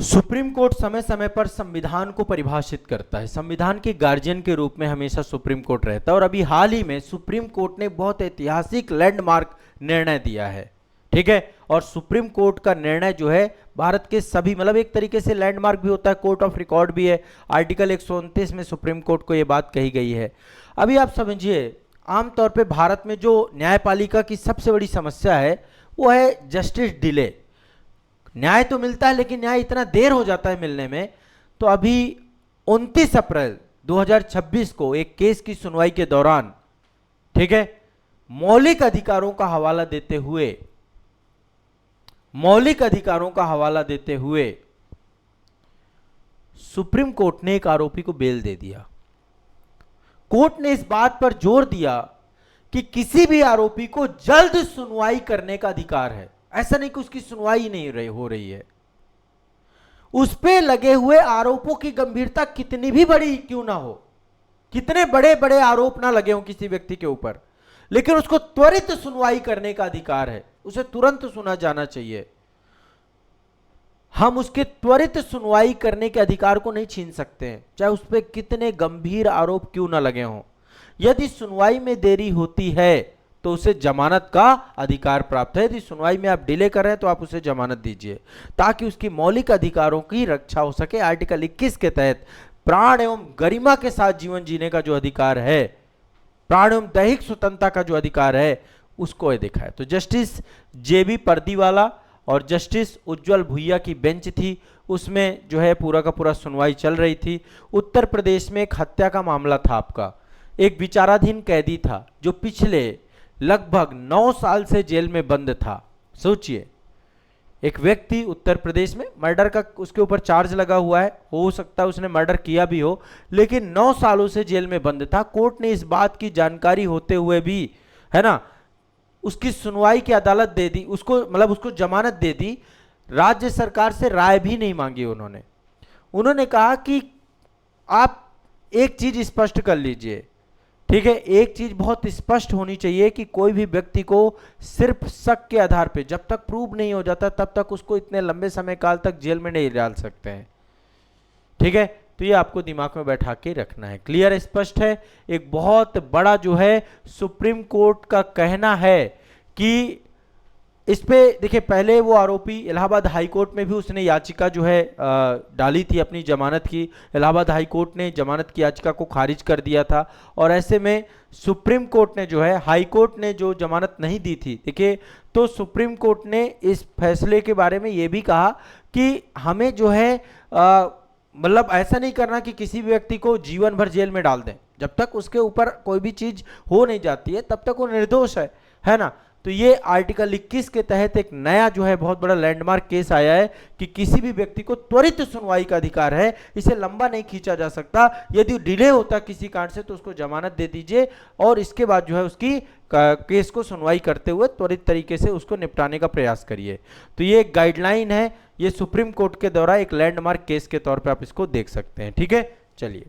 Supreme court समय समय पर संविधान को परिभाषित करता है। संविधान के गार्जियन के रूप में हमेशा सुप्रीम कोर्ट रहता है और अभी हाल ही में सुप्रीम कोर्ट ने बहुत ऐतिहासिक लैंडमार्क निर्णय दिया है, ठीक है। और सुप्रीम कोर्ट का निर्णय जो है भारत के सभी, मतलब एक तरीके से लैंडमार्क भी होता है, कोर्ट ऑफ रिकॉर्ड भी है। आर्टिकल 129 में सुप्रीम कोर्ट को यह बात कही गई है। अभी आप समझिए, आमतौर पर भारत में जो न्यायपालिका की सबसे बड़ी समस्या है वो है जस्टिस डिले। न्याय तो मिलता है लेकिन न्याय इतना देर हो जाता है मिलने में। तो अभी 29 अप्रैल 2026 को एक केस की सुनवाई के दौरान, ठीक है, मौलिक अधिकारों का हवाला देते हुए सुप्रीम कोर्ट ने एक आरोपी को बेल दे दिया। कोर्ट ने इस बात पर जोर दिया कि किसी भी आरोपी को जल्द सुनवाई करने का अधिकार है। ऐसा नहीं कि उसकी सुनवाई नहीं हो रही है, उस पे लगे हुए आरोपों की गंभीरता कितनी भी बड़ी क्यों ना हो, कितने बड़े बड़े आरोप ना लगे हो किसी व्यक्ति के ऊपर, लेकिन उसको त्वरित सुनवाई करने का अधिकार है। उसे तुरंत सुना जाना चाहिए। हम उसके त्वरित सुनवाई करने के अधिकार को नहीं छीन सकते हैं, चाहे उस पर कितने गंभीर आरोप क्यों ना लगे हों। यदि सुनवाई में देरी होती है तो उसे जमानत का अधिकार प्राप्त है। यदि सुनवाई में आप डिले कर रहे हैं तो आप उसे जमानत दीजिए ताकि उसकी मौलिक अधिकारों की रक्षा हो सके। आर्टिकल 21 के तहत प्राण एवं गरिमा के साथ जीवन जीने का जो अधिकार है, प्राण एवं दैहिक स्वतंत्रता का जो अधिकार है, उसको ये देखा है। तो जस्टिस JB पर्दीवाला और जस्टिस उज्जवल भुइया की बेंच थी, उसमें जो है पूरा का पूरा सुनवाई चल रही थी। उत्तर प्रदेश में एक हत्या का मामला था। आपका एक विचाराधीन कैदी था जो पिछले लगभग 9 साल से जेल में बंद था। सोचिए, एक व्यक्ति उत्तर प्रदेश में मर्डर का उसके ऊपर चार्ज लगा हुआ है, हो सकता है उसने मर्डर किया भी हो, लेकिन 9 सालों से जेल में बंद था। कोर्ट ने इस बात की जानकारी होते हुए भी, है ना, उसकी सुनवाई की अदालत दे दी, उसको जमानत दे दी। राज्य सरकार से राय भी नहीं मांगी उन्होंने कहा कि आप एक चीज स्पष्ट कर लीजिए, ठीक है, एक चीज बहुत स्पष्ट होनी चाहिए कि कोई भी व्यक्ति को सिर्फ शक के आधार पे, जब तक प्रूव नहीं हो जाता तब तक उसको इतने लंबे समय काल तक जेल में नहीं डाल सकते हैं, ठीक है। तो ये आपको दिमाग में बैठा के रखना है। क्लियर, स्पष्ट है। एक बहुत बड़ा जो है सुप्रीम कोर्ट का कहना है कि इस पे देखिए, पहले वो आरोपी इलाहाबाद हाई कोर्ट में भी उसने याचिका जो है डाली थी अपनी जमानत की। इलाहाबाद हाई कोर्ट ने जमानत की याचिका को खारिज कर दिया था और ऐसे में सुप्रीम कोर्ट ने जो है, हाई कोर्ट ने जो जमानत नहीं दी थी, देखिए, तो सुप्रीम कोर्ट ने इस फैसले के बारे में ये भी कहा कि हमें जो है मतलब ऐसा नहीं करना कि किसी भी व्यक्ति को जीवन भर जेल में डाल दें। जब तक उसके ऊपर कोई भी चीज हो नहीं जाती है तब तक वो निर्दोष है ना। तो ये आर्टिकल 21 के तहत एक नया जो है बहुत बड़ा लैंडमार्क केस आया है कि किसी भी व्यक्ति को त्वरित सुनवाई का अधिकार है, इसे लंबा नहीं खींचा जा सकता। यदि डिले होता किसी कारण से तो उसको जमानत दे दीजिए और इसके बाद जो है उसकी केस को सुनवाई करते हुए त्वरित तरीके से उसको निपटाने का प्रयास करिए। तो ये एक गाइडलाइन है, ये सुप्रीम कोर्ट के द्वारा एक लैंडमार्क केस के तौर पर आप इसको देख सकते हैं, ठीक है। चलिए।